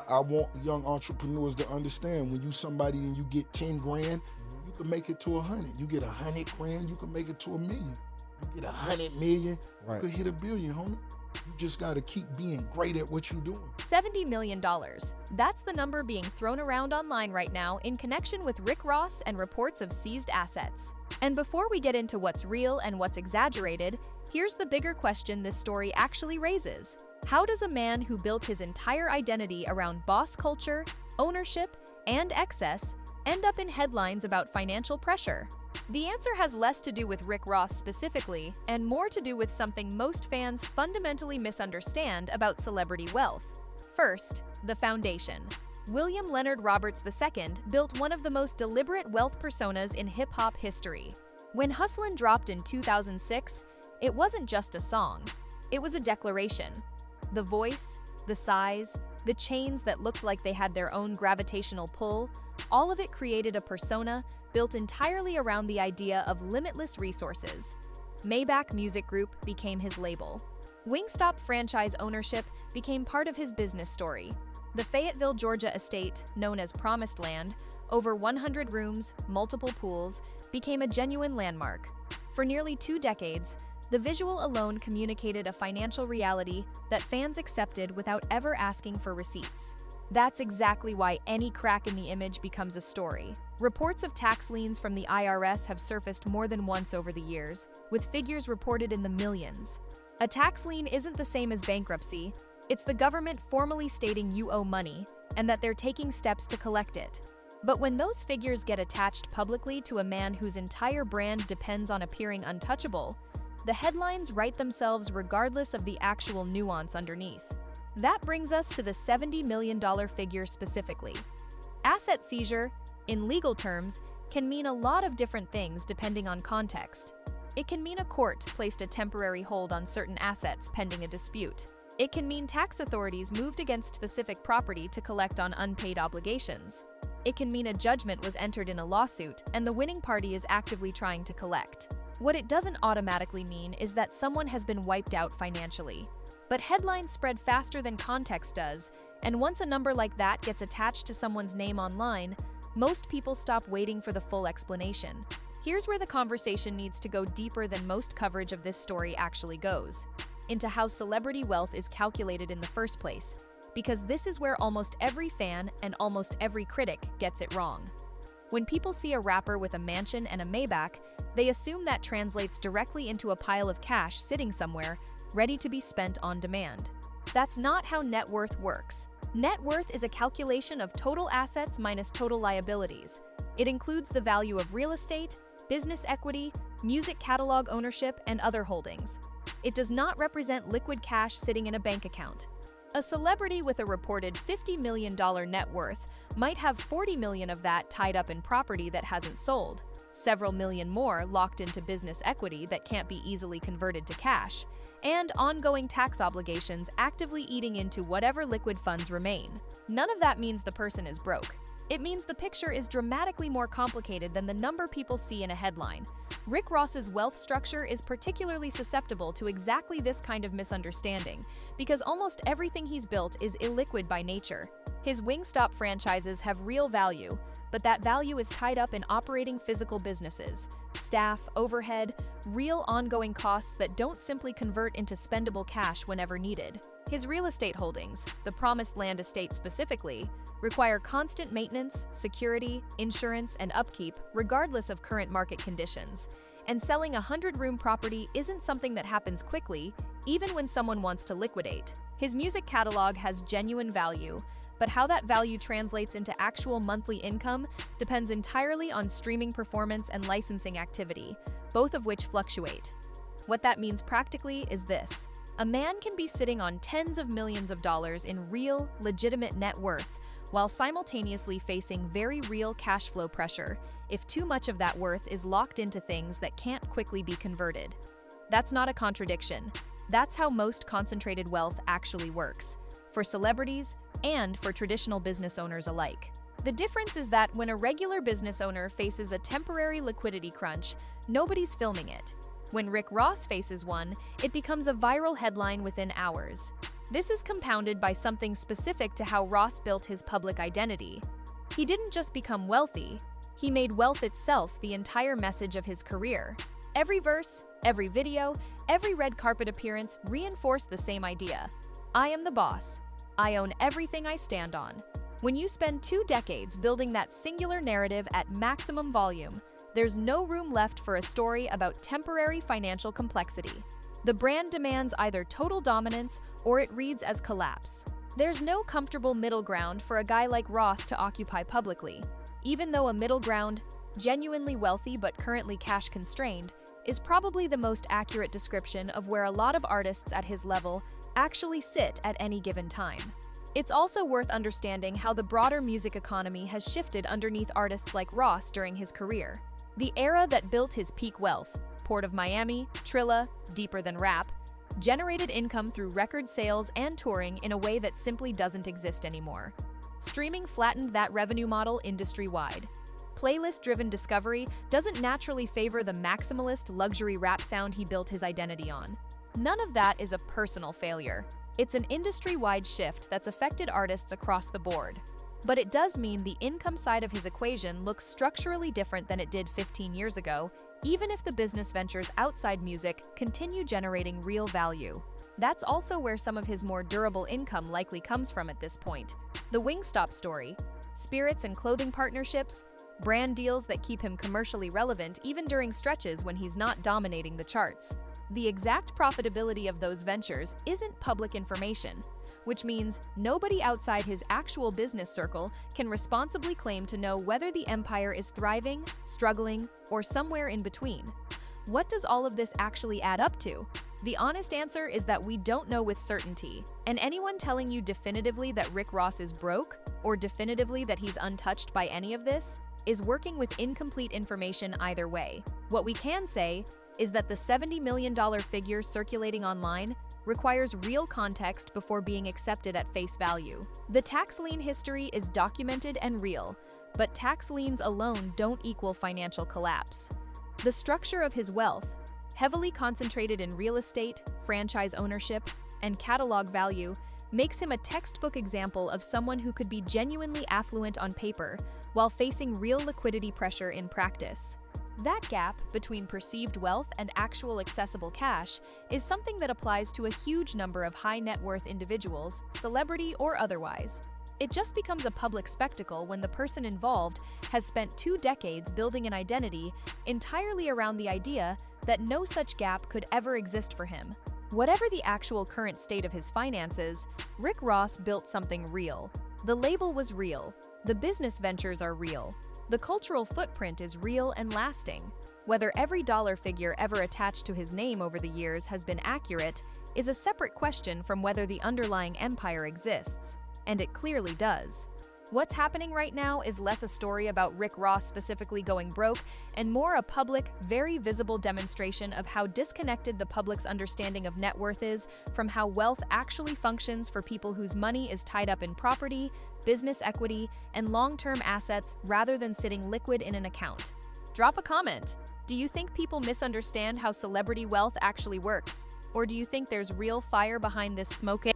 I want young entrepreneurs to understand when you somebody and you get 10 grand, you can make it to 100. You get 100 grand, you can make it to 1 million. You get 100 million, you Right. could hit 1 billion, homie. You just gotta keep being great at what you're doing. $70 million. That's the number being thrown around online right now in connection with Rick Ross and reports of seized assets. And before we get into what's real and what's exaggerated, here's the bigger question this story actually raises. How does a man who built his entire identity around boss culture, ownership, and excess end up in headlines about financial pressure? The answer has less to do with Rick Ross specifically, and more to do with something most fans fundamentally misunderstand about celebrity wealth. First, the foundation. William Leonard Roberts II built one of the most deliberate wealth personas in hip-hop history. When Hustlin' dropped in 2006, it wasn't just a song. It was a declaration. The voice, the size, the chains that looked like they had their own gravitational pull, all of it created a persona built entirely around the idea of limitless resources. Maybach Music Group became his label. Wingstop franchise ownership became part of his business story. The Fayetteville, Georgia estate, known as Promised Land, over 100 rooms, multiple pools, became a genuine landmark. For nearly 2 decades, the visual alone communicated a financial reality that fans accepted without ever asking for receipts. That's exactly why any crack in the image becomes a story. Reports of tax liens from the IRS have surfaced more than once over the years, with figures reported in the millions. A tax lien isn't the same as bankruptcy. It's the government formally stating you owe money and that they're taking steps to collect it. But when those figures get attached publicly to a man whose entire brand depends on appearing untouchable, the headlines write themselves regardless of the actual nuance underneath. That brings us to the $70 million figure specifically. Asset seizure, in legal terms, can mean a lot of different things depending on context. It can mean a court placed a temporary hold on certain assets pending a dispute. It can mean tax authorities moved against specific property to collect on unpaid obligations. It can mean a judgment was entered in a lawsuit and the winning party is actively trying to collect. What it doesn't automatically mean is that someone has been wiped out financially. But headlines spread faster than context does, and once a number like that gets attached to someone's name online, most people stop waiting for the full explanation. Here's where the conversation needs to go deeper than most coverage of this story actually goes, into how celebrity wealth is calculated in the first place, because this is where almost every fan and almost every critic gets it wrong. When people see a rapper with a mansion and a Maybach, they assume that translates directly into a pile of cash sitting somewhere, ready to be spent on demand. That's not how net worth works. Net worth is a calculation of total assets minus total liabilities. It includes the value of real estate, business equity, music catalog ownership, and other holdings. It does not represent liquid cash sitting in a bank account. A celebrity with a reported $50 million net worth might have $40 million of that tied up in property that hasn't sold, several million more locked into business equity that can't be easily converted to cash, and ongoing tax obligations actively eating into whatever liquid funds remain. None of that means the person is broke. It means the picture is dramatically more complicated than the number people see in a headline. Rick Ross's wealth structure is particularly susceptible to exactly this kind of misunderstanding, because almost everything he's built is illiquid by nature. His Wingstop franchises have real value, but that value is tied up in operating physical businesses, staff, overhead, real ongoing costs that don't simply convert into spendable cash whenever needed. His real estate holdings, the Promised Land estate specifically, require constant maintenance, security, insurance, and upkeep regardless of current market conditions. And selling a 100-room property isn't something that happens quickly, even when someone wants to liquidate. His music catalog has genuine value, but how that value translates into actual monthly income depends entirely on streaming performance and licensing activity, both of which fluctuate. What that means practically is this. A man can be sitting on tens of millions of dollars in real, legitimate net worth, while simultaneously facing very real cash flow pressure if too much of that worth is locked into things that can't quickly be converted. That's not a contradiction. That's how most concentrated wealth actually works, for celebrities and for traditional business owners alike. The difference is that when a regular business owner faces a temporary liquidity crunch, nobody's filming it. When Rick Ross faces one, it becomes a viral headline within hours. This is compounded by something specific to how Ross built his public identity. He didn't just become wealthy, he made wealth itself the entire message of his career. Every verse, every video, every red carpet appearance reinforced the same idea. I am the boss. I own everything I stand on. When you spend 2 decades building that singular narrative at maximum volume, there's no room left for a story about temporary financial complexity. The brand demands either total dominance or it reads as collapse. There's no comfortable middle ground for a guy like Ross to occupy publicly, even though a middle ground, genuinely wealthy but currently cash-constrained, is probably the most accurate description of where a lot of artists at his level actually sit at any given time. It's also worth understanding how the broader music economy has shifted underneath artists like Ross during his career. The era that built his peak wealth, Port of Miami, Trilla, Deeper Than Rap, generated income through record sales and touring in a way that simply doesn't exist anymore. Streaming flattened that revenue model industry-wide. Playlist-driven discovery doesn't naturally favor the maximalist luxury rap sound he built his identity on. None of that is a personal failure. It's an industry-wide shift that's affected artists across the board. But it does mean the income side of his equation looks structurally different than it did 15 years ago, even if the business ventures outside music continue generating real value. That's also where some of his more durable income likely comes from at this point. The Wingstop story, spirits and clothing partnerships, brand deals that keep him commercially relevant even during stretches when he's not dominating the charts. The exact profitability of those ventures isn't public information, which means nobody outside his actual business circle can responsibly claim to know whether the empire is thriving, struggling, or somewhere in between. What does all of this actually add up to? The honest answer is that we don't know with certainty, and anyone telling you definitively that Rick Ross is broke, or definitively that he's untouched by any of this, is working with incomplete information either way. What we can say is that the $70 million figure circulating online requires real context before being accepted at face value. The tax lien history is documented and real, but tax liens alone don't equal financial collapse. The structure of his wealth, heavily concentrated in real estate, franchise ownership, and catalog value, makes him a textbook example of someone who could be genuinely affluent on paper while facing real liquidity pressure in practice. That gap between perceived wealth and actual accessible cash is something that applies to a huge number of high net worth individuals, celebrity or otherwise. It just becomes a public spectacle when the person involved has spent 2 decades building an identity entirely around the idea that no such gap could ever exist for him. Whatever the actual current state of his finances, Rick Ross built something real. The label was real. The business ventures are real. The cultural footprint is real and lasting. Whether every dollar figure ever attached to his name over the years has been accurate is a separate question from whether the underlying empire exists. And it clearly does. What's happening right now is less a story about Rick Ross specifically going broke and more a public, very visible demonstration of how disconnected the public's understanding of net worth is from how wealth actually functions for people whose money is tied up in property, business equity, and long-term assets rather than sitting liquid in an account. Drop a comment. Do you think people misunderstand how celebrity wealth actually works? Or do you think there's real fire behind this smoke?